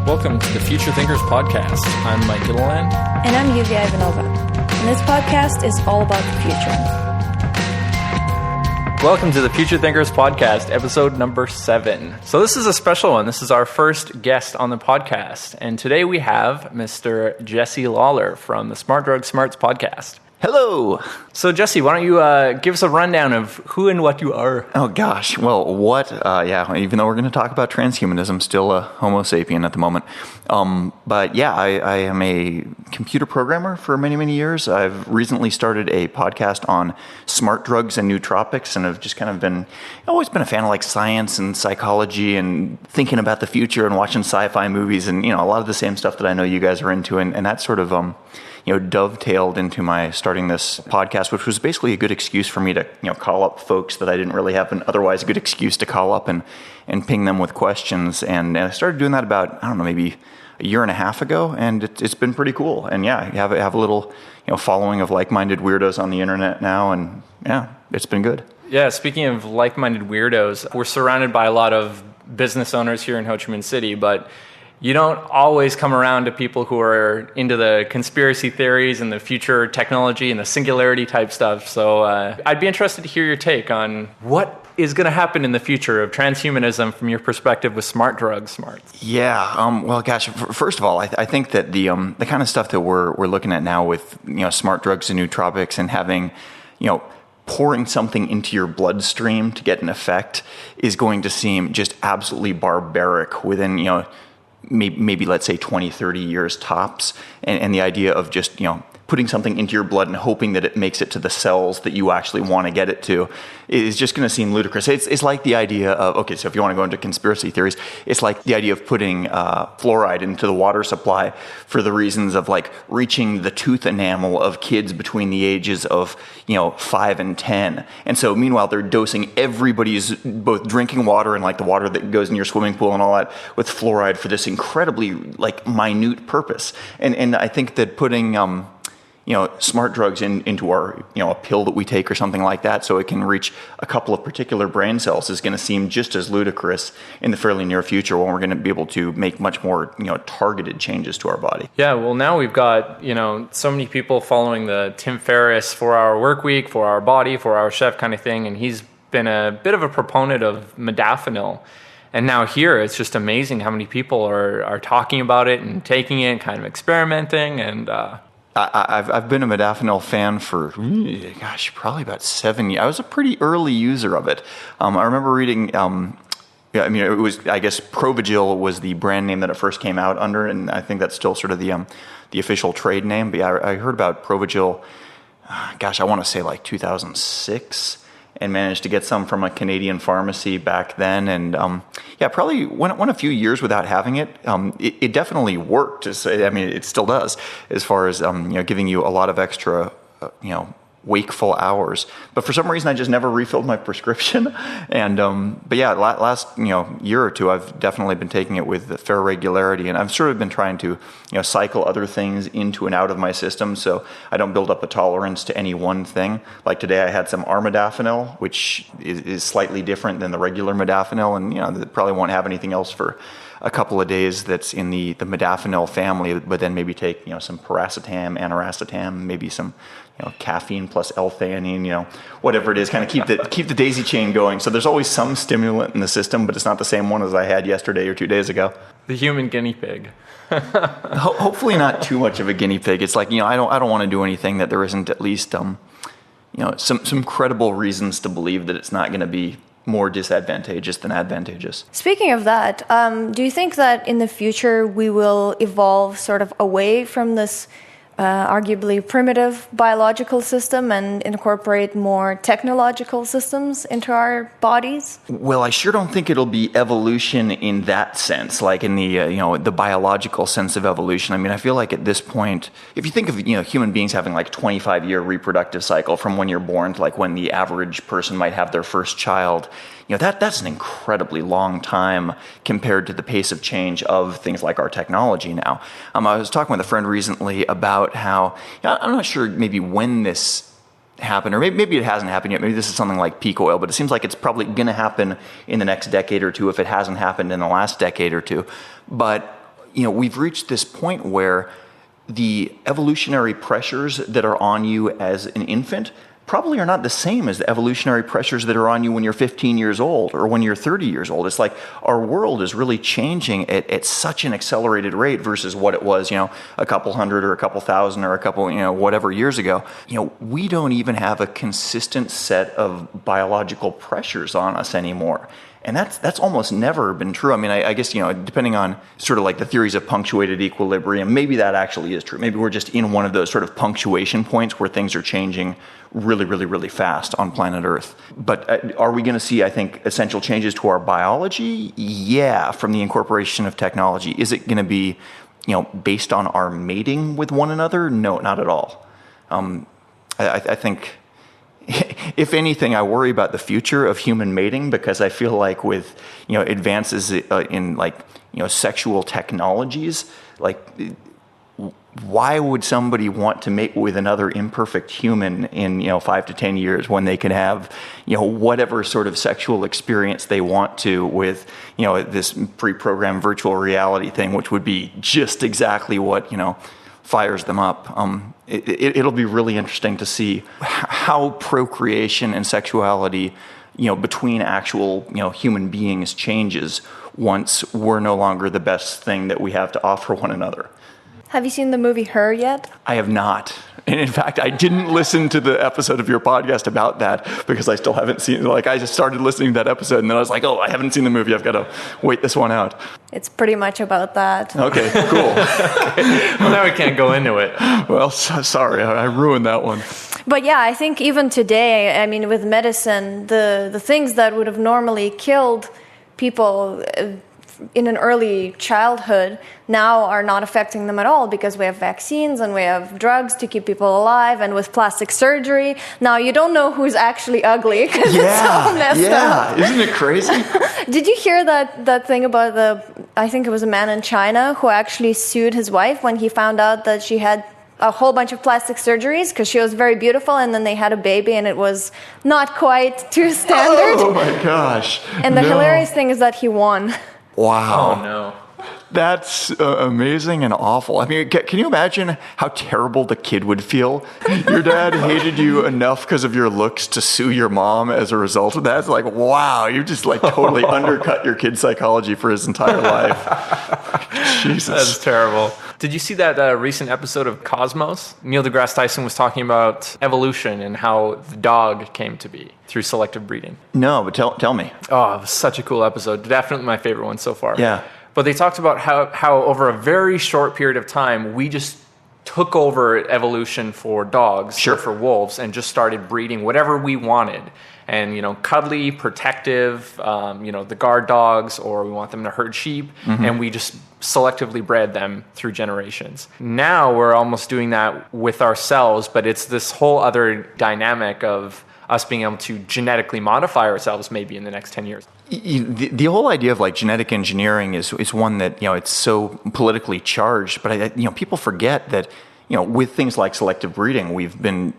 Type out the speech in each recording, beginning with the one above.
Welcome to the Future Thinkers Podcast. I'm Mike Gilliland. And I'm Yulia Ivanova. And this podcast is all about the future. Welcome to the Future Thinkers Podcast, episode number 7. So this is a special one. This is our first guest on the podcast. And today we have Mr. Jesse Lawler from the Smart Drugs Smarts podcast. Hello. So Jesse, why don't you give us a rundown of who and what you are? Oh gosh, well, even though we're going to talk about transhumanism, still a Homo sapien at the moment. But yeah, I am a computer programmer for many, many years. I've recently started a podcast on smart drugs and nootropics, and I've just kind of always been a fan of like science and psychology and thinking about the future and watching sci-fi movies and, a lot of the same stuff that I know you guys are into, and that sort of, dovetailed into my starting this podcast, which was basically a good excuse for me to, call up folks that I didn't really have an otherwise good excuse to call up and ping them with questions. And I started doing that about, maybe a year and a half ago, and it's been pretty cool. And yeah, I have a little, following of like-minded weirdos on the internet now, and yeah, it's been good. Yeah, speaking of like-minded weirdos, we're surrounded by a lot of business owners here in Ho Chi Minh City, but you don't always come around to people who are into the conspiracy theories and the future technology and the singularity type stuff. So I'd be interested to hear your take on what is going to happen in the future of transhumanism from your perspective with smart drugs, smarts. Yeah. Well, gosh. First of all, I think that the kind of stuff that we're looking at now with smart drugs and nootropics and having pouring something into your bloodstream to get an effect is going to seem just absolutely barbaric within maybe let's say 20, 30 years tops. And the idea of just, putting something into your blood and hoping that it makes it to the cells that you actually want to get it to is just going to seem ludicrous. It's like the idea of, so if you want to go into conspiracy theories, it's like the idea of putting fluoride into the water supply for the reasons of like reaching the tooth enamel of kids between the ages of, 5 and 10. And so meanwhile, they're dosing everybody's both drinking water and like the water that goes in your swimming pool and all that with fluoride for this incredibly like minute purpose. And I think that putting, smart drugs into our, a pill that we take or something like that so it can reach a couple of particular brain cells is going to seem just as ludicrous in the fairly near future when we're going to be able to make much more, targeted changes to our body. Yeah, well, now we've got, so many people following the Tim Ferriss 4-hour work week, 4-hour body, 4-hour chef kind of thing, and he's been a bit of a proponent of modafinil. And now here, it's just amazing how many people are talking about it and taking it, kind of experimenting, and I've been a modafinil fan for, probably about 7 years. I was a pretty early user of it. I remember reading, it was, I guess, Provigil was the brand name that it first came out under, and I think that's still sort of the official trade name. But yeah, I heard about Provigil, I want to say like 2006, and managed to get some from a Canadian pharmacy back then. And probably went a few years without having it. It definitely worked. It still does, as far as giving you a lot of extra, wakeful hours. But for some reason, I just never refilled my prescription. And last year or two, I've definitely been taking it with fair regularity, and I've sort of been trying to cycle other things into and out of my system, so I don't build up a tolerance to any one thing. Like today, I had some armodafinil, which is slightly different than the regular modafinil, and that probably won't have anything else for a couple of days that's in the modafinil family, but then maybe take some paracetam, aniracetam, maybe some caffeine plus L-theanine, whatever it is, kind of keep the daisy chain going. So there's always some stimulant in the system, but it's not the same one as I had yesterday or 2 days ago. The human guinea pig. Hopefully not too much of a guinea pig. It's like, I don't want to do anything that there isn't at least some credible reasons to believe that it's not going to be more disadvantageous than advantageous. Speaking of that, do you think that in the future we will evolve sort of away from this arguably primitive biological system and incorporate more technological systems into our bodies? Well, I sure don't think it'll be evolution in that sense, like in the the biological sense of evolution. I feel like at this point, if you think of human beings having like 25-year reproductive cycle from when you're born to like when the average person might have their first child, that's an incredibly long time compared to the pace of change of things like our technology now. I was talking with a friend recently about how, I'm not sure maybe when this happened, or maybe it hasn't happened yet. Maybe this is something like peak oil, but it seems like it's probably going to happen in the next decade or two if it hasn't happened in the last decade or two. But we've reached this point where the evolutionary pressures that are on you as an infant probably are not the same as the evolutionary pressures that are on you when you're 15 years old or when you're 30 years old. It's like our world is really changing at such an accelerated rate versus what it was, a couple hundred or a couple thousand or a couple, whatever years ago. We don't even have a consistent set of biological pressures on us anymore. And that's almost never been true. I mean, I guess, depending on sort of like the theories of punctuated equilibrium, maybe that actually is true. Maybe we're just in one of those sort of punctuation points where things are changing really, really, really fast on planet Earth. But are we going to see, I think, essential changes to our biology? Yeah, from the incorporation of technology. Is it going to be, based on our mating with one another? No, not at all. I think... If anything, I worry about the future of human mating because I feel like with advances in sexual technologies, why would somebody want to mate with another imperfect human in 5 to 10 years when they can have whatever sort of sexual experience they want to with this pre-programmed virtual reality thing, which would be just exactly what fires them up. It'll be really interesting to see how procreation and sexuality, between actual, human beings changes once we're no longer the best thing that we have to offer one another. Have you seen the movie Her yet? I have not. And in fact, I didn't listen to the episode of your podcast about that because I still haven't seen it. I just started listening to that episode and then I was like, oh, I haven't seen the movie. I've got to wait this one out. It's pretty much about that. Okay, cool. Okay. Well, now we can't go into it. Well, sorry, I ruined that one. But yeah, I think even today, with medicine, the things that would have normally killed people in an early childhood now are not affecting them at all because we have vaccines and we have drugs to keep people alive, and with plastic surgery now you don't know who's actually ugly because it's all messed up. Isn't it crazy? Did you hear that thing about I think it was a man in China who actually sued his wife when he found out that she had a whole bunch of plastic surgeries because she was very beautiful, and then they had a baby and it was not quite to standard. Oh my gosh. And the hilarious thing is that he won. Wow. Oh, no. That's amazing and awful. I mean, can you imagine how terrible the kid would feel? Your dad hated you enough because of your looks to sue your mom as a result of that. It's like, wow, you just totally undercut your kid's psychology for his entire life. Jesus. That's terrible. Did you see that recent episode of Cosmos? Neil deGrasse Tyson was talking about evolution and how the dog came to be through selective breeding. No, but tell me. Oh, it was such a cool episode. Definitely my favorite one so far. Yeah. But they talked about how over a very short period of time, we just took over evolution for dogs, sure, or for wolves, and just started breeding whatever we wanted. And, cuddly, protective, the guard dogs, or we want them to herd sheep, and we just selectively bred them through generations. Now we're almost doing that with ourselves, but it's this whole other dynamic of us being able to genetically modify ourselves maybe in the next 10 years. The whole idea of genetic engineering is one that it's so politically charged, but people forget that with things like selective breeding, we've been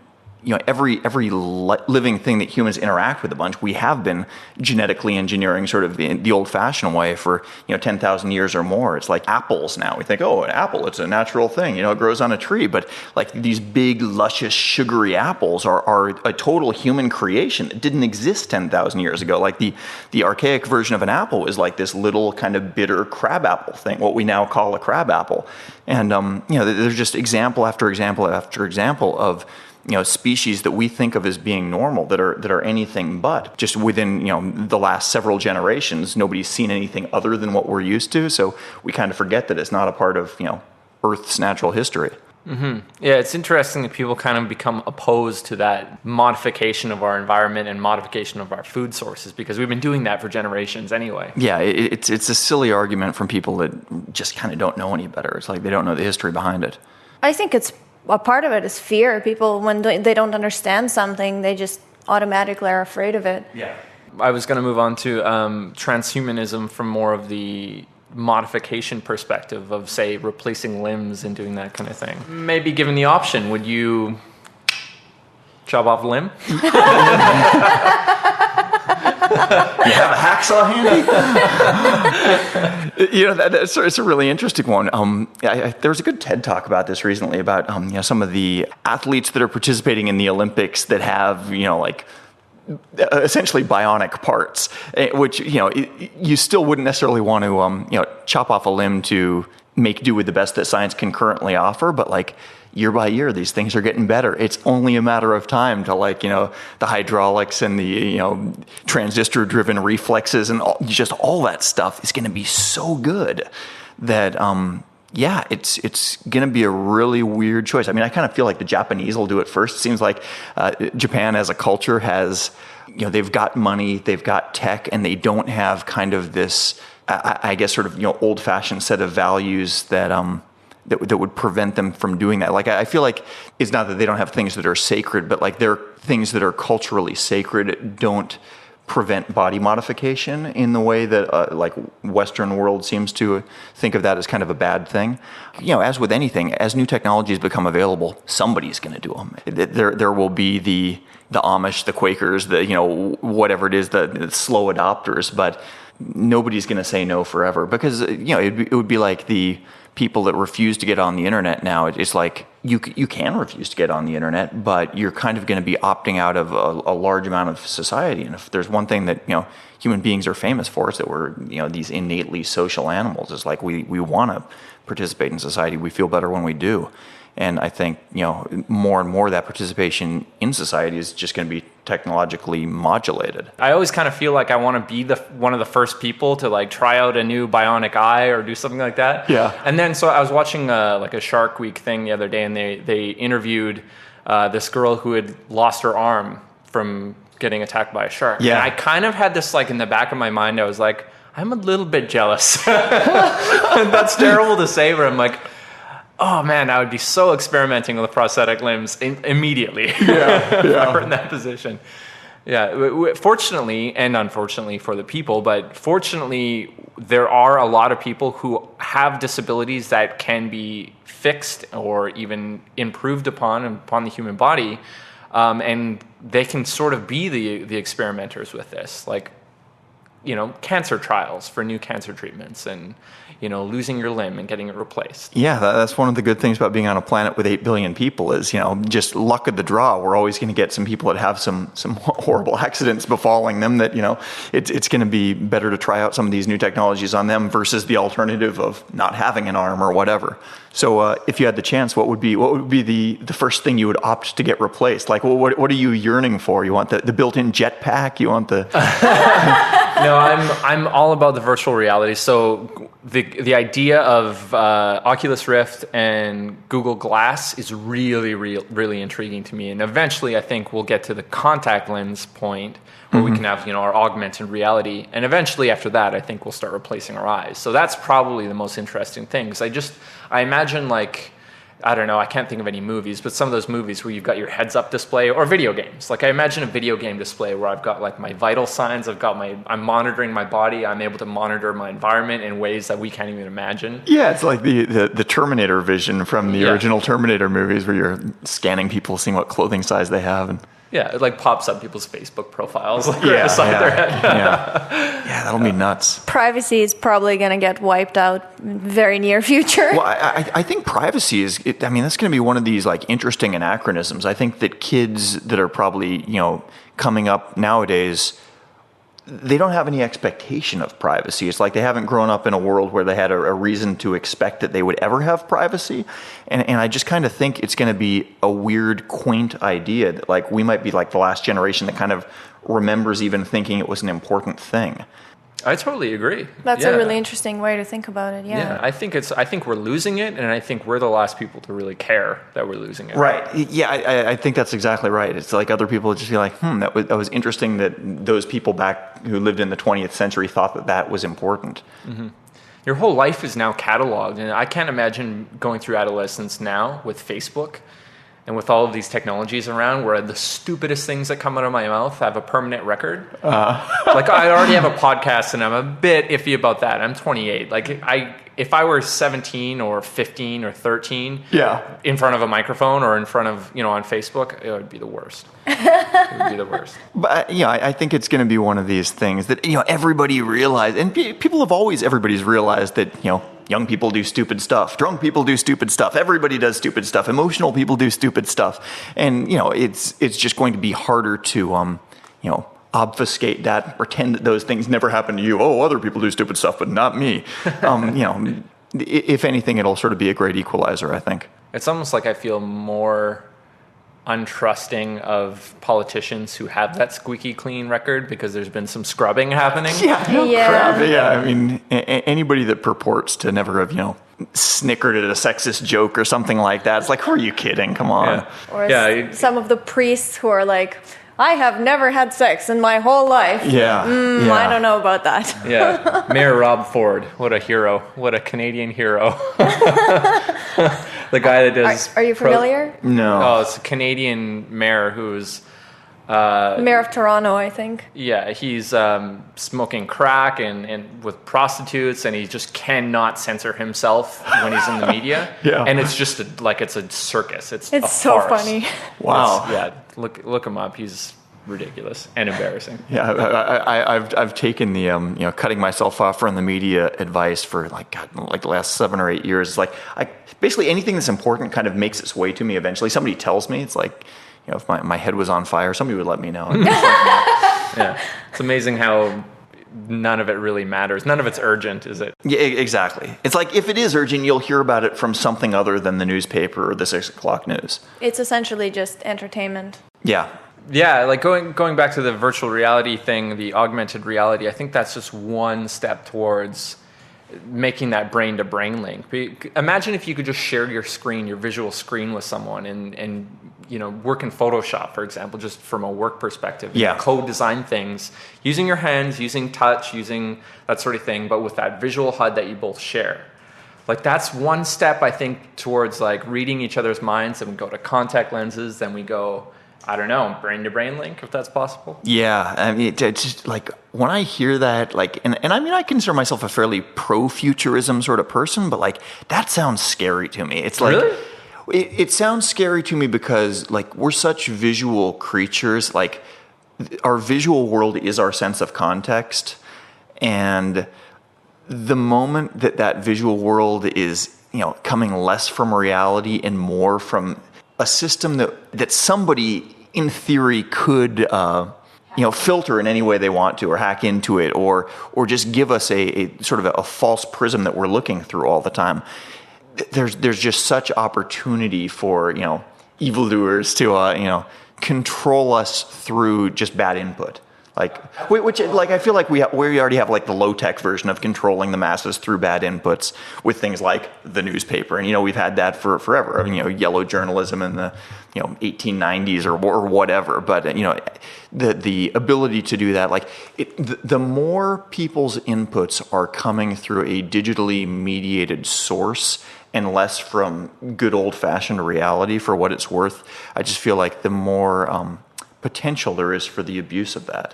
every living thing that humans interact with a bunch, we have been genetically engineering sort of in the old-fashioned way for 10,000 years or more. It's like apples now. We think, oh, an apple, it's a natural thing. It grows on a tree. But these big, luscious, sugary apples are a total human creation that didn't exist 10,000 years ago. The archaic version of an apple is this little kind of bitter crabapple thing, what we now call a crabapple. And there's just example after example after example of species that we think of as being normal that are anything but. Just within the last several generations, nobody's seen anything other than what we're used to. So we kind of forget that it's not a part of Earth's natural history. Mm-hmm. Yeah, it's interesting that people kind of become opposed to that modification of our environment and modification of our food sources because we've been doing that for generations anyway. Yeah, it's a silly argument from people that just kind of don't know any better. It's like they don't know the history behind it. I think a part of it is fear. People, when they don't understand something, they just automatically are afraid of it. Yeah. I was going to move on to transhumanism from more of the modification perspective of, say, replacing limbs and doing that kind of thing. Maybe given the option, would you chop off a limb? You have a hacksaw handy? It's a really interesting one. There was a good TED Talk about this recently about some of the athletes that are participating in the Olympics that have essentially bionic parts, which you still wouldn't necessarily want to chop off a limb to make do with the best that science can currently offer, but like year by year these things are getting better. It's only a matter of time to the hydraulics and the transistor driven reflexes and all that stuff is going to be so good that it's going to be a really weird choice. I mean, I kind of feel like the Japanese will do it first. It seems like Japan as a culture has, they've got money, they've got tech, and they don't have kind of this, I guess, sort of old-fashioned set of values that would prevent them from doing that. Like, I feel like it's not that they don't have things that are sacred, but like there are things that are culturally sacred don't prevent body modification in the way that like Western world seems to think of that as kind of a bad thing. As with anything, as new technologies become available, somebody's going to do them. There will be the Amish, the Quakers, whatever it is, the slow adopters, but nobody's going to say no forever because it would be like the people that refuse to get on the internet now. It's like you can refuse to get on the internet, but you're kind of going to be opting out of a large amount of society. And if there's one thing that human beings are famous for, is that we're these innately social animals. It's like we want to participate in society. We feel better when we do. And I think, more and more that participation in society is just going to be technologically modulated. I always kind of feel like I want to be one of the first people to like try out a new bionic eye or do something like that. Yeah. And then, so I was watching a Shark Week thing the other day, and they interviewed this girl who had lost her arm from getting attacked by a shark. Yeah. And I kind of had this like in the back of my mind. I was like, I'm a little bit jealous. That's terrible to say, but I'm like, oh man, I would be so experimenting with prosthetic limbs immediately if I were in that position. Yeah, fortunately and unfortunately for the people, but fortunately there are a lot of people who have disabilities that can be fixed or even improved upon the human body, and they can sort of be the experimenters with this, like cancer trials for new cancer treatments and losing your limb and getting it replaced. Yeah, that's one of the good things about being on a planet with 8 billion people is, just luck of the draw. We're always going to get some people that have some horrible accidents befalling them that, it's going to be better to try out some of these new technologies on them versus the alternative of not having an arm or whatever. So if you had the chance, what would be the first thing you would opt to get replaced? Like, what are you yearning for? You want the built-in jetpack? You want the... No, I'm all about the virtual reality. So the idea of Oculus Rift and Google Glass is really, really intriguing to me. And eventually, I think we'll get to the contact lens point where we can have our augmented reality. And eventually, after that, I think we'll start replacing our eyes. So that's probably the most interesting thing. Because I imagine like, I don't know, I can't think of any movies, but some of those movies where you've got your heads-up display or video games. Like I imagine a video game display where I've got like my vital signs, I'm monitoring my body, I'm able to monitor my environment in ways that we can't even imagine. Yeah, it's like the Terminator vision from the original Terminator movies where you're scanning people, seeing what clothing size they have. And yeah, it like pops up people's Facebook profiles like right beside their head. Yeah, that'll be nuts. Privacy is probably going to get wiped out very near future. Well, I think privacy is, that's going to be one of these like interesting anachronisms. I think that kids that are probably, coming up nowadays, they don't have any expectation of privacy. It's like they haven't grown up in a world where they had a reason to expect that they would ever have privacy. And I just kind of think it's going to be a weird, quaint idea that like we might be like the last generation that kind of remembers even thinking it was an important thing. I totally agree. That's a really interesting way to think about it. Yeah, I think we're losing it, and I think we're the last people to really care that we're losing it. Right. Yeah, I think that's exactly right. It's like other people just be like, that was interesting that those people back who lived in the 20th century thought that was important. Mm-hmm. Your whole life is now cataloged, and I can't imagine going through adolescence now with Facebook And with all of these technologies around, where the stupidest things that come out of my mouth have a permanent record. Like I already have a podcast, and I'm a bit iffy about that. I'm 28. Like if I were 17 or 15 or 13, in front of a microphone or in front of on Facebook, it would be the worst. It would be the worst. But I think it's going to be one of these things that everybody realized, and everybody's realized that young people do stupid stuff. Drunk people do stupid stuff. Everybody does stupid stuff. Emotional people do stupid stuff. And, it's just going to be harder to, obfuscate that, pretend that those things never happen to you. Oh, other people do stupid stuff, but not me. If anything, it'll sort of be a great equalizer, I think. It's almost like I feel more untrusting of politicians who have that squeaky clean record because there's been some scrubbing happening. Crap. Yeah, I mean, anybody that purports to never have, snickered at a sexist joke or something like that, it's like, who are you kidding? Come on. Yeah. Or some of the priests who are like, I have never had sex in my whole life. I don't know about that. Yeah. Mayor Rob Ford, what a hero. What a Canadian hero. The guy that does... Are you familiar? No. Oh, it's a Canadian mayor who's... Mayor of Toronto, I think. Yeah, he's smoking crack and with prostitutes, and he just cannot censor himself when he's in the media. And it's just it's a circus. It's a so farce. Funny. Wow. Look him up. He's ridiculous and embarrassing. Yeah, I've taken the cutting myself off from the media advice for the last 7 or 8 years. It's like basically anything that's important kind of makes its way to me eventually. Somebody tells me, it's like, if my head was on fire, somebody would let me know. Yeah, it's amazing how none of it really matters. None of it's urgent, is it? Yeah, exactly. It's like if it is urgent, you'll hear about it from something other than the newspaper or the 6 o'clock news. It's essentially just entertainment. Yeah. Yeah, like going back to the virtual reality thing, the augmented reality, I think that's just one step towards making that brain-to-brain link. Imagine if you could just share your screen, your visual screen with someone and work in Photoshop, for example, just from a work perspective. Co-design things using your hands, using touch, using that sort of thing, but with that visual HUD that you both share. Like that's one step, I think, towards like reading each other's minds. Then we go to contact lenses, then we go, I don't know, brain-to-brain link, if that's possible. Yeah, I mean, it's just like when I hear that, and I mean, I consider myself a fairly pro-futurism sort of person, but that sounds scary to me. It's like, really? It sounds scary to me because we're such visual creatures. Our visual world is our sense of context, and the moment that visual world is coming less from reality and more from a system that somebody in theory could filter in any way they want to, or hack into it, or just give us a sort of a false prism that we're looking through all the time. There's just such opportunity for evildoers to control us through just bad input. Which I feel like we already have the low tech version of controlling the masses through bad inputs with things like the newspaper, and we've had that for forever. I mean, yellow journalism in the 1890s or whatever. But the ability to do that, the more people's inputs are coming through a digitally mediated source and less from good old fashioned reality, for what it's worth, I just feel like the more potential there is for the abuse of that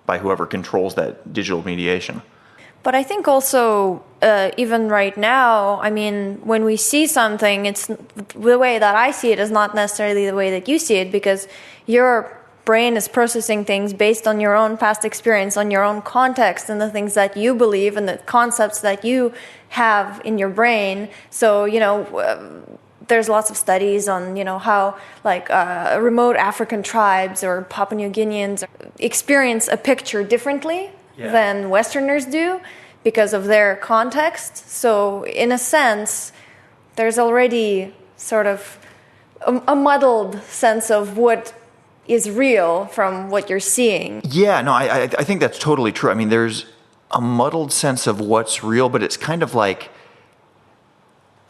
by whoever controls that digital mediation. But I think also, even right now, I mean, when we see something, it's the way that I see it is not necessarily the way that you see it, because your brain is processing things based on your own past experience, on your own context, and the things that you believe and the concepts that you have in your brain. So, there's lots of studies on, how remote African tribes or Papua New Guineans experience a picture differently than Westerners do because of their context. So in a sense, there's already sort of a muddled sense of what is real from what you're seeing. Yeah, no, I think that's totally true. I mean, there's a muddled sense of what's real, but it's kind of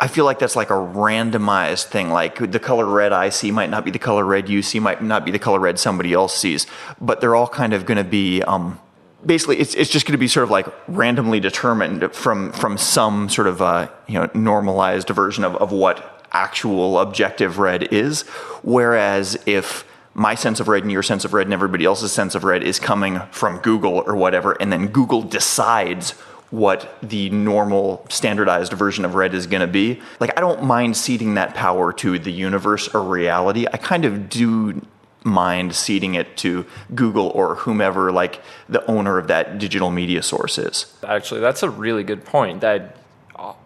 I feel like that's like a randomized thing. The color red I see might not be the color red you see, might not be the color red somebody else sees, but they're all kind of going to be, basically it's just going to be sort of randomly determined from some sort of, normalized version of what actual objective red is. Whereas if my sense of red and your sense of red and everybody else's sense of red is coming from Google or whatever, and then Google decides what the normal standardized version of red is going to be, like, I don't mind ceding that power to the universe or reality. I kind of do mind ceding it to Google or whomever, like, the owner of that digital media source is. Actually, that's a really good point. That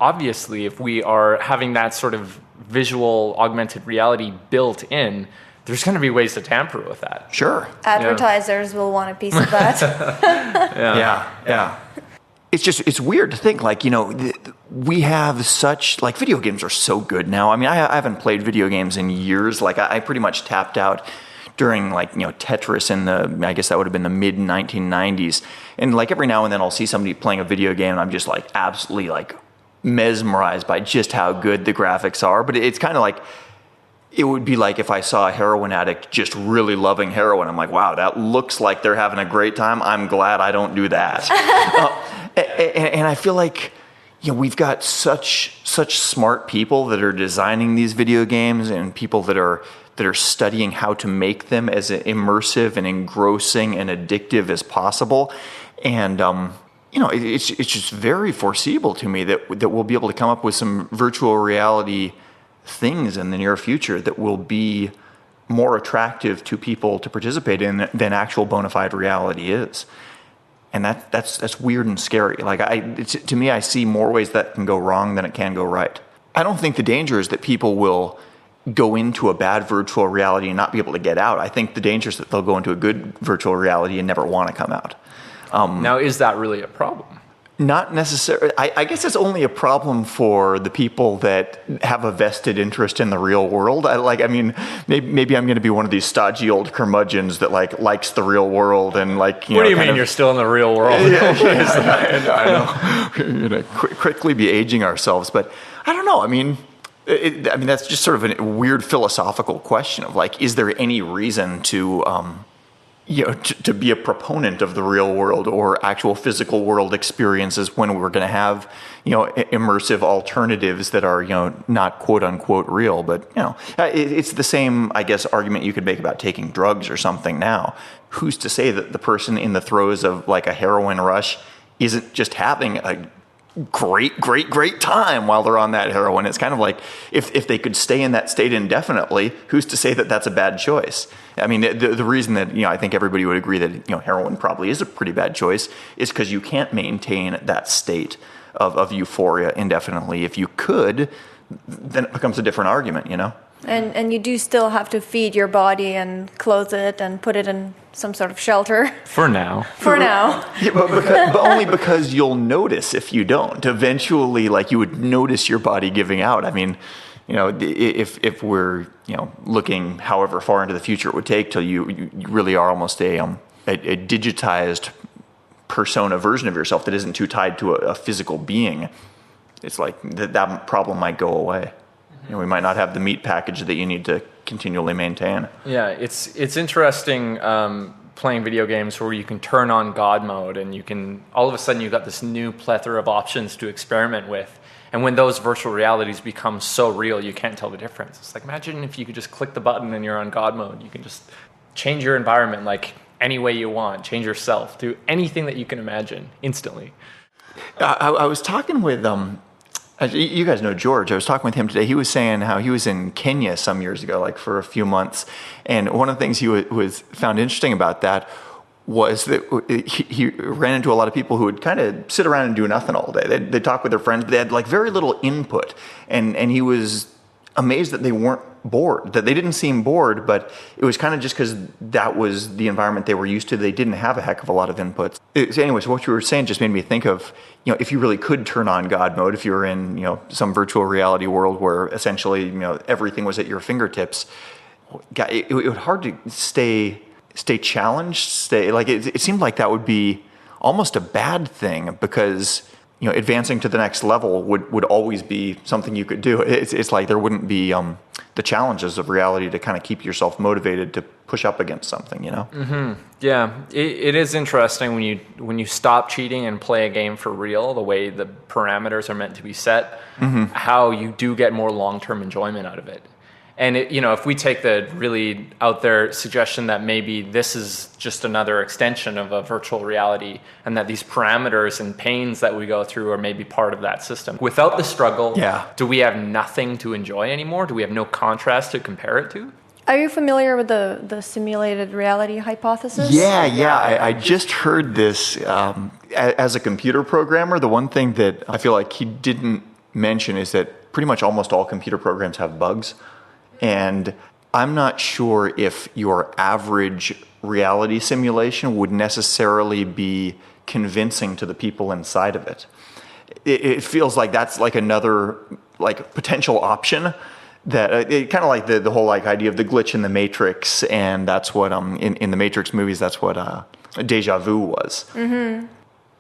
obviously, if we are having that sort of visual augmented reality built in, there's going to be ways to tamper with that. Sure. Advertisers will want a piece of that. Yeah. It's weird to think, like, we have such, like, video games are so good now. I mean, I haven't played video games in years. Like, I pretty much tapped out during, like, Tetris in I guess that would have been the mid 1990s. And, like, every now and then I'll see somebody playing a video game and I'm just, like, absolutely, like, mesmerized by just how good the graphics are. But it's kind of like, it would be like if I saw a heroin addict just really loving heroin. I'm like, wow, that looks like they're having a great time. I'm glad I don't do that. And I feel like, we've got such smart people that are designing these video games, and people that are studying how to make them as immersive and engrossing and addictive as possible. And it's just very foreseeable to me that we'll be able to come up with some virtual reality things in the near future that will be more attractive to people to participate in than actual bona fide reality is. And that's weird and scary. Like, to me, I see more ways that can go wrong than it can go right. I don't think the danger is that people will go into a bad virtual reality and not be able to get out. I think the danger is that they'll go into a good virtual reality and never want to come out. Now, is that really a problem? Not necessarily. I guess it's only a problem for the people that have a vested interest in the real world. Maybe I'm going to be one of these stodgy old curmudgeons that likes the real world and What do you mean you're still in the real world? I know. Quickly be aging ourselves, but I don't know. I mean, that's just sort of a weird philosophical question of, like, is there any reason to to be a proponent of the real world or actual physical world experiences when we're going to have, immersive alternatives that are, not quote unquote real. But, it's the same, I guess, argument you could make about taking drugs or something now. Who's to say that the person in the throes of, like, a heroin rush isn't just having a great time while they're on that heroin? It's kind of like, if they could stay in that state indefinitely, who's to say that that's a bad choice? I mean, the reason that, I think everybody would agree that, heroin probably is a pretty bad choice is because you can't maintain that state of euphoria indefinitely. If you could, then it becomes a different argument, And you do still have to feed your body and clothe it and put it in some sort of shelter. For now. Yeah, but only because you'll notice if you don't. Eventually, like, you would notice your body giving out. I mean, if we're, looking however far into the future it would take till you really are almost a digitized persona version of yourself that isn't too tied to a physical being, it's like that problem might go away. We might not have the meat package that you need to continually maintain. Yeah, it's interesting playing video games where you can turn on God mode and you can, all of a sudden you've got this new plethora of options to experiment with. And when those virtual realities become so real, you can't tell the difference. It's like, imagine if you could just click the button and you're on God mode. You can just change your environment like any way you want, change yourself, do anything that you can imagine instantly. I was talking with... you guys know George. I was talking with him today. He was saying how he was in Kenya some years ago, like for a few months. And one of the things he was found interesting about that was that he ran into a lot of people who would kind of sit around and do nothing all day. They'd talk with their friends, but they had, like, very little input. And he was amazed that they weren't bored, that they didn't seem bored, but it was kind of just because that was the environment they were used to. They didn't have a heck of a lot of inputs. Anyway, so what you were saying just made me think of, if you really could turn on God mode, if you were in, some virtual reality world where essentially, everything was at your fingertips, it was hard to stay challenged, it seemed like that would be almost a bad thing because, advancing to the next level would always be something you could do. It's like there wouldn't be the challenges of reality to kind of keep yourself motivated to push up against something, you know? Yeah, it is interesting when you stop cheating and play a game for real, the way the parameters are meant to be set, how you do get more long-term enjoyment out of it. And if we take the really out there suggestion that maybe this is just another extension of a virtual reality, and that these parameters and pains that we go through are maybe part of that system. Without the struggle, do we have nothing to enjoy anymore? Do we have no contrast to compare it to? Are you familiar with the simulated reality hypothesis? Yeah. I just heard this as a computer programmer. The one thing that I feel like he didn't mention is that pretty much almost all computer programs have bugs. And I'm not sure if your average reality simulation would necessarily be convincing to the people inside of it. It feels like that's like another like potential option. That it kind of like the whole like idea of the glitch in the Matrix, and that's what in the Matrix movies, that's what deja vu was. And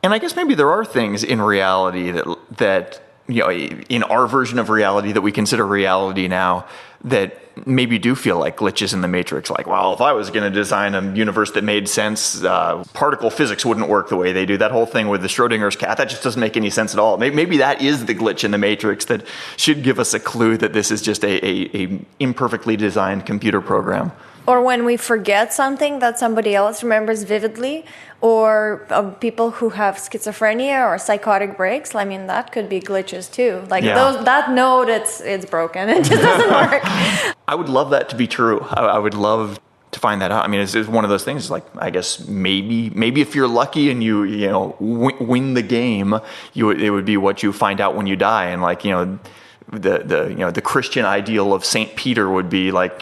I guess maybe there are things in reality that in our version of reality that we consider reality now that maybe do feel like glitches in the Matrix. Like, well, if I was going to design a universe that made sense, particle physics wouldn't work the way they do. That whole thing with the Schrodinger's cat, that just doesn't make any sense at all. Maybe that is the glitch in the Matrix that should give us a clue that this is just a imperfectly designed computer program. Or when we forget something that somebody else remembers vividly, or people who have schizophrenia or psychotic breaks. I mean, that could be glitches too. Like that node, it's broken. It just doesn't work. I would love that to be true. I would love to find that out. I mean, it's one of those things. Like, I guess maybe if you're lucky and you win the game, it would be what you find out when you die. And like the Christian ideal of Saint Peter would be like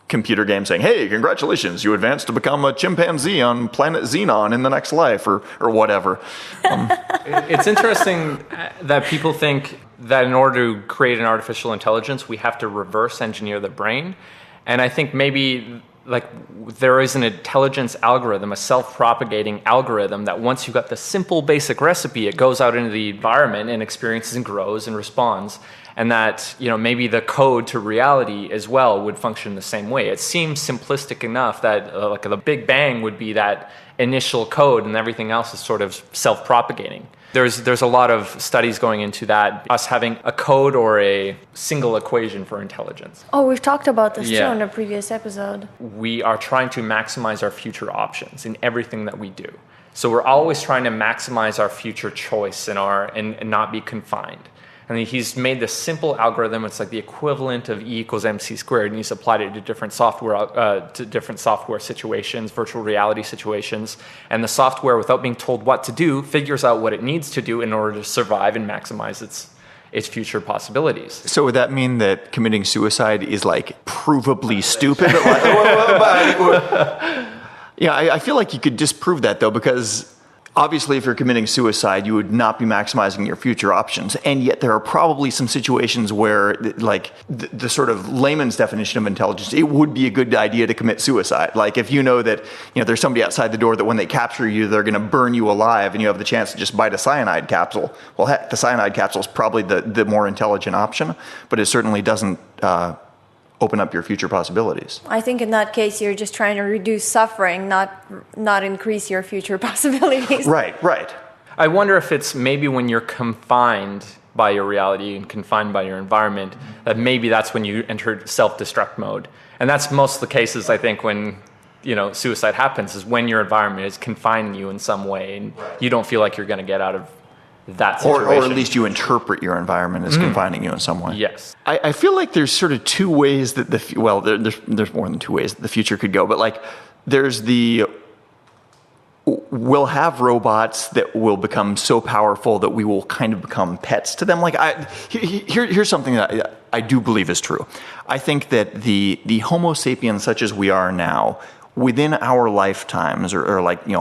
computer game saying, hey, congratulations, you advanced to become a chimpanzee on planet Xenon in the next life, or whatever. It's interesting that people think that in order to create an artificial intelligence, we have to reverse engineer the brain. And I think maybe like there is an intelligence algorithm, a self-propagating algorithm that once you've got the simple basic recipe, it goes out into the environment and experiences and grows and responds. And that, maybe the code to reality as well would function the same way. It seems simplistic enough that like the Big Bang would be that initial code and everything else is sort of self-propagating. There's a lot of studies going into that, us having a code or a single equation for intelligence. Oh, we've talked about this too in a previous episode. We are trying to maximize our future options in everything that we do. So we're always trying to maximize our future choice and not be confined. And he's made this simple algorithm. It's like the equivalent of E equals MC squared, and he's applied it to different software situations, virtual reality situations. And the software, without being told what to do, figures out what it needs to do in order to survive and maximize its future possibilities. So would that mean that committing suicide is like provably stupid? I feel like you could disprove that though, because obviously, if you're committing suicide, you would not be maximizing your future options. And yet there are probably some situations where, like, the sort of layman's definition of intelligence, it would be a good idea to commit suicide. Like, if you know that, there's somebody outside the door that when they capture you, they're going to burn you alive, and you have the chance to just bite a cyanide capsule. Well, heck, the cyanide capsule is probably the more intelligent option, but it certainly doesn't open up your future possibilities. I think in that case, you're just trying to reduce suffering, not increase your future possibilities. Right. I wonder if it's maybe when you're confined by your reality and confined by your environment, that maybe that's when you enter self-destruct mode. And that's most of the cases, I think, when suicide happens, is when your environment is confining you in some way and you don't feel like you're going to get out of that situation. Or at least you interpret your environment as confining you in some way. Yes. I feel like there's sort of two ways that there's more than two ways that the future could go, but like there's we'll have robots that will become so powerful that we will kind of become pets to them. Like here's something that I do believe is true. I think that the Homo sapiens such as we are now, within our lifetimes, or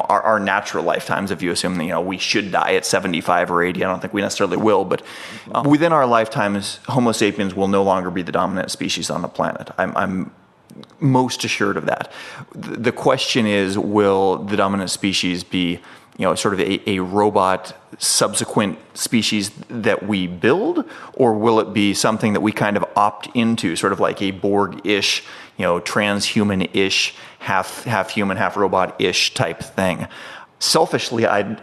our natural lifetimes, if you assume that, we should die at 75 or 80, I don't think we necessarily will, but within our lifetimes, Homo sapiens will no longer be the dominant species on the planet. I'm most assured of that. The question is, will the dominant species be, sort of a robot subsequent species that we build, or will it be something that we kind of opt into, sort of like a Borg-ish, transhuman-ish, half human, half robot-ish type thing. Selfishly, I'm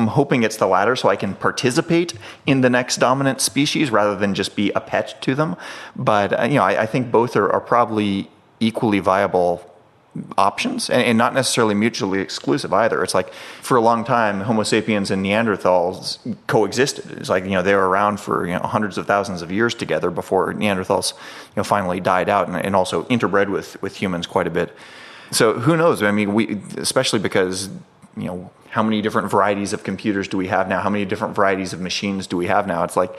hoping it's the latter, so I can participate in the next dominant species rather than just be a pet to them. But I think both are probably equally viable options, and not necessarily mutually exclusive either. It's like, for a long time, Homo sapiens and Neanderthals coexisted. It's like, they were around for hundreds of thousands of years together before Neanderthals finally died out, and also interbred with humans quite a bit. So who knows? I mean, we, especially because how many different varieties of computers do we have now? How many different varieties of machines do we have now? It's like,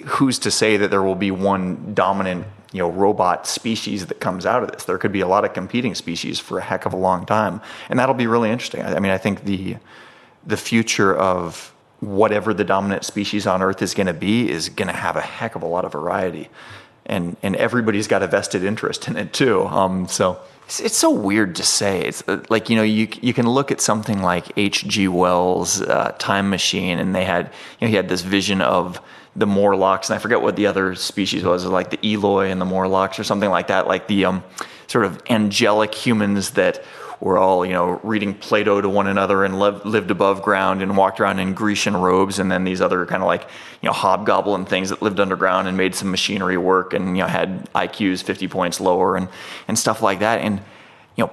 who's to say that there will be one dominant robot species that comes out of this? There could be a lot of competing species for a heck of a long time, and that'll be really interesting. I mean, I think the future of whatever the dominant species on Earth is going to be is going to have a heck of a lot of variety, and everybody's got a vested interest in it too. So it's so weird to say. It's like, you can look at something like H.G. Wells' Time Machine, and they had he had this vision of the Morlocks, and I forget what the other species was, like the Eloi and the Morlocks or something like that, like the sort of angelic humans that were all, reading Plato to one another and lived above ground and walked around in Grecian robes, and then these other kind of like, hobgoblin things that lived underground and made some machinery work and, had IQs 50 points lower and stuff like that. And,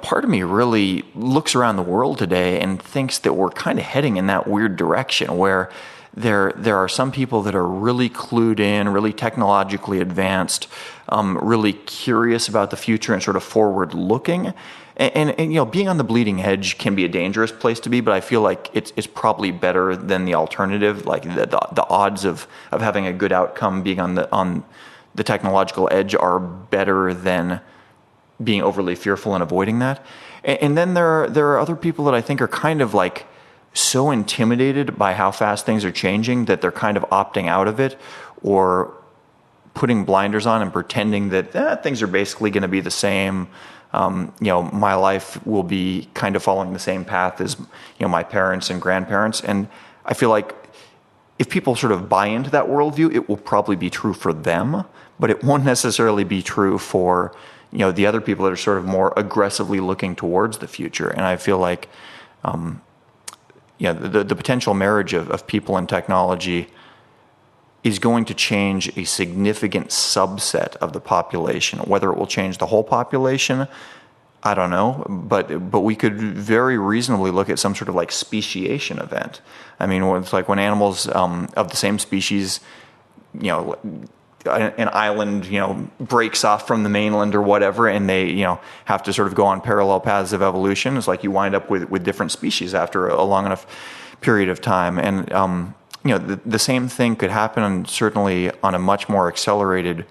part of me really looks around the world today and thinks that we're kind of heading in that weird direction where there are some people that are really clued in, really technologically advanced, really curious about the future and sort of forward-looking. And being on the bleeding edge can be a dangerous place to be, but I feel like it's probably better than the alternative. Like the odds of having a good outcome being on the technological edge are better than being overly fearful and avoiding that. And then there are other people that I think are kind of like so intimidated by how fast things are changing that they're kind of opting out of it or putting blinders on and pretending that things are basically going to be the same. My life will be kind of following the same path as my parents and grandparents. And I feel like if people sort of buy into that worldview, it will probably be true for them, but it won't necessarily be true for the other people that are sort of more aggressively looking towards the future. And I feel like the potential marriage of people and technology is going to change a significant subset of the population. Whether it will change the whole population, I don't know, but we could very reasonably look at some sort of like speciation event. I mean, it's like when animals of the same species, an island, breaks off from the mainland or whatever, and they, have to sort of go on parallel paths of evolution. It's like you wind up with different species after a long enough period of time. And, the same thing could happen certainly on a much more accelerated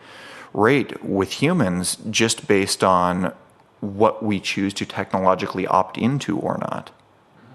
rate with humans just based on what we choose to technologically opt into or not,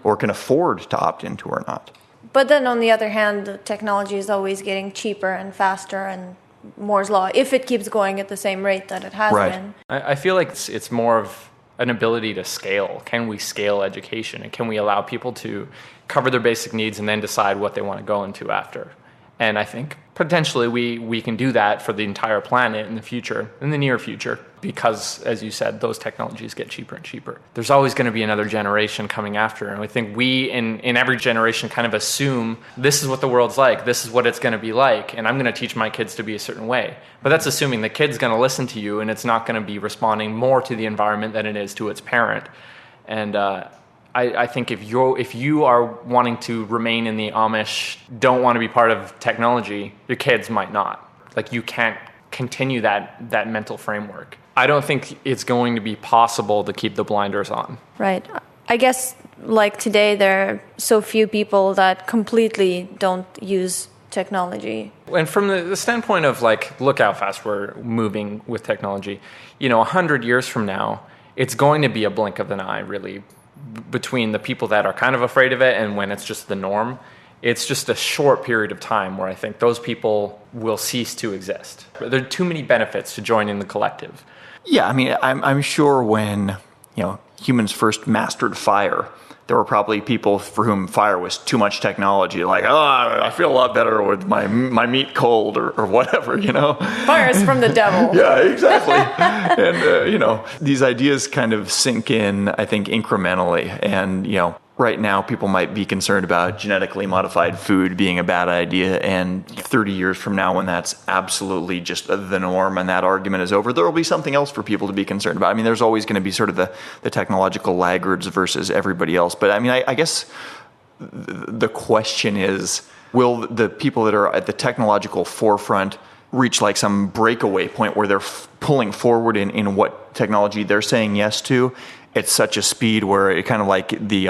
or can afford to opt into or not. But then on the other hand, the technology is always getting cheaper and faster, and Moore's law, if it keeps going at the same rate that it has been. I feel like it's more of an ability to scale. Can we scale education? And can we allow people to cover their basic needs and then decide what they want to go into after? And I think potentially we can do that for the entire planet in the future, in the near future, because, as you said, those technologies get cheaper and cheaper. There's always going to be another generation coming after, and I think we, in every generation, kind of assume this is what the world's like, this is what it's going to be like, and I'm going to teach my kids to be a certain way. But that's assuming the kid's going to listen to you, and it's not going to be responding more to the environment than it is to its parent. And I think if you are wanting to remain in the Amish, don't want to be part of technology, your kids might not. Like, you can't continue that mental framework. I don't think it's going to be possible to keep the blinders on. Right. I guess, like today, there are so few people that completely don't use technology. And from the standpoint of, like, look how fast we're moving with technology, 100 years from now, it's going to be a blink of an eye, really, between the people that are kind of afraid of it and when it's just the norm. It's just a short period of time where I think those people will cease to exist. There are too many benefits to joining the collective. Yeah, I mean, I'm sure when humans first mastered fire, there were probably people for whom fire was too much technology. Like, I feel a lot better with my meat cold or whatever, Fire is from the devil. Yeah, exactly. And, these ideas kind of sink in, I think, incrementally. And, right now people might be concerned about genetically modified food being a bad idea. And 30 years from now, when that's absolutely just the norm and that argument is over, there will be something else for people to be concerned about. I mean, there's always going to be sort of the technological laggards versus everybody else. But I mean, I guess the question is, will the people that are at the technological forefront reach like some breakaway point where they're pulling forward in what technology they're saying yes to at such a speed where it kind of like the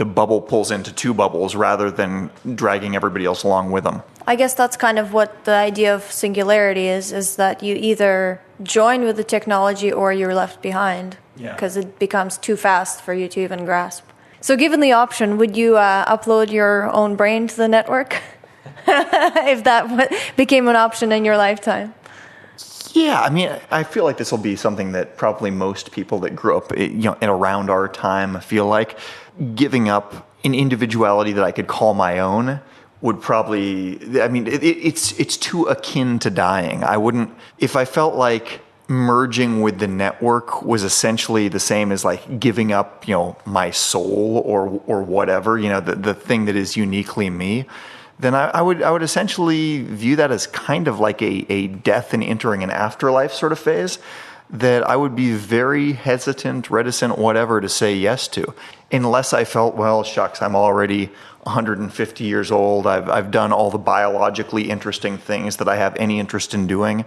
bubble pulls into two bubbles rather than dragging everybody else along with them? I guess that's kind of what the idea of singularity is that you either join with the technology or you're left behind because it becomes too fast for you to even grasp. So given the option, would you upload your own brain to the network if that became an option in your lifetime? Yeah, I mean, I feel like this will be something that probably most people that grew up, in around our time feel like giving up an individuality that I could call my own would probably, I mean, it's too akin to dying. I wouldn't, if I felt like merging with the network was essentially the same as like giving up, my soul or whatever, the thing that is uniquely me, then I would essentially view that as kind of like a death and entering an afterlife sort of phase that I would be very hesitant, reticent, whatever, to say yes to, unless I felt, well, shucks, I'm already 150 years old. I've done all the biologically interesting things that I have any interest in doing,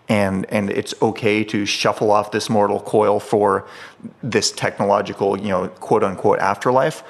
and it's okay to shuffle off this mortal coil for this technological, quote unquote afterlife.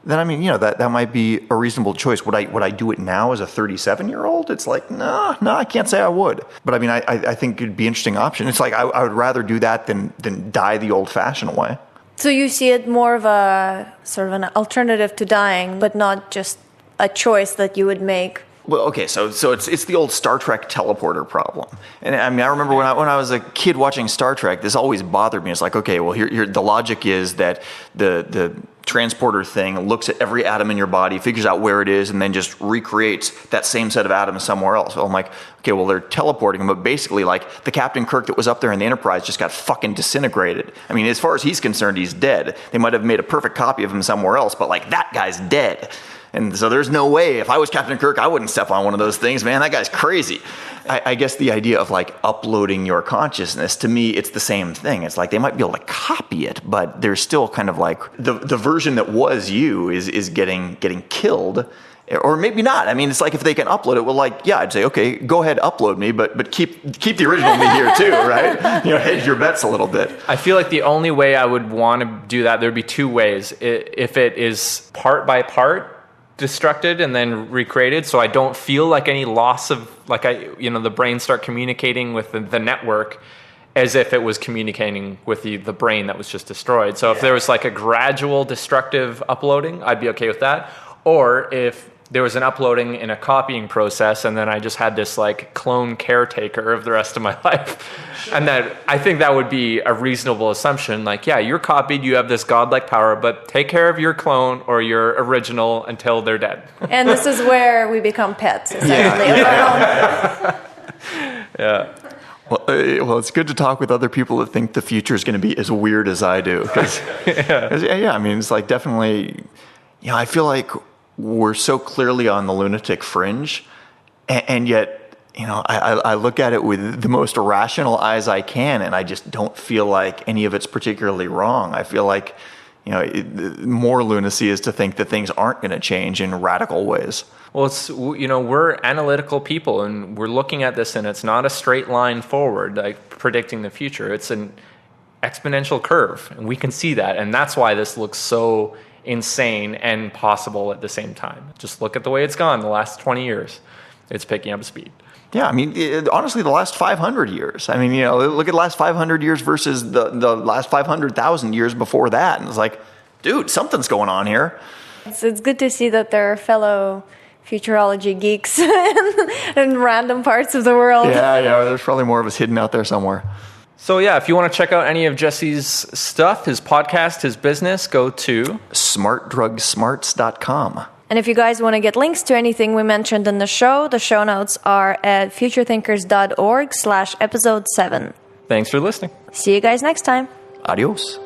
Then I mean, that might be a reasonable choice. Would I do it now as a 37-year-old? It's like, no, I can't say I would. But I mean, I think it'd be an interesting option. It's like I would rather do that than die the old-fashioned way. So you see it more of a sort of an alternative to dying, but not just a choice that you would make. Well, okay, so it's the old Star Trek teleporter problem. And I mean, I remember when I was a kid watching Star Trek, this always bothered me. It's like, okay, well, here the logic is that the transporter thing looks at every atom in your body, figures out where it is, and then just recreates that same set of atoms somewhere else. Well, I'm like, okay, well, they're teleporting them, but basically, like, the Captain Kirk that was up there in the Enterprise just got fucking disintegrated. I mean, as far as he's concerned, he's dead. They might have made a perfect copy of him somewhere else, but, like, that guy's dead. And so there's no way, if I was Captain Kirk, I wouldn't step on one of those things, man. That guy's crazy. I guess the idea of like uploading your consciousness, to me, it's the same thing. It's like they might be able to copy it, but there's still kind of like the version that was you is getting killed. Or maybe not. I mean, it's like if they can upload it, well, like, yeah, I'd say, okay, go ahead, upload me, but keep the original me here too, right? Hedge your bets a little bit. I feel like the only way I would want to do that, there'd be two ways. If it is part by part destructed and then recreated, so I don't feel like any loss of, like, the brain start communicating with the network as if it was communicating with the brain that was just destroyed. So if there was like a gradual destructive uploading, I'd be okay with that. Or if there was an uploading in a copying process and then I just had this like clone caretaker of the rest of my life. And that, I think that would be a reasonable assumption. Like, yeah, you're copied, you have this godlike power, but take care of your clone or your original until they're dead. And this is where we become pets, essentially. Yeah. Well, it's good to talk with other people that think the future is going to be as weird as I do. Cause, I mean, it's like definitely, I feel like we're so clearly on the lunatic fringe, and yet, I look at it with the most irrational eyes I can, and I just don't feel like any of it's particularly wrong. I feel like, more lunacy is to think that things aren't going to change in radical ways. Well, it's, we're analytical people, and we're looking at this, and it's not a straight line forward, like predicting the future. It's an exponential curve, and we can see that, and that's why this looks so insane and possible at the same time. Just look at the way it's gone the last 20 years. It's picking up speed. Yeah, I mean, honestly, the last 500 years. I mean, look at the last 500 years versus the last 500,000 years before that. And it's like, dude, something's going on here. It's good to see that there are fellow futurology geeks in random parts of the world. Yeah, there's probably more of us hidden out there somewhere. So yeah, if you want to check out any of Jesse's stuff, his podcast, his business, go to smartdrugsmarts.com. And if you guys want to get links to anything we mentioned in the show notes are at futurethinkers.org/episode 7. Thanks for listening. See you guys next time. Adios.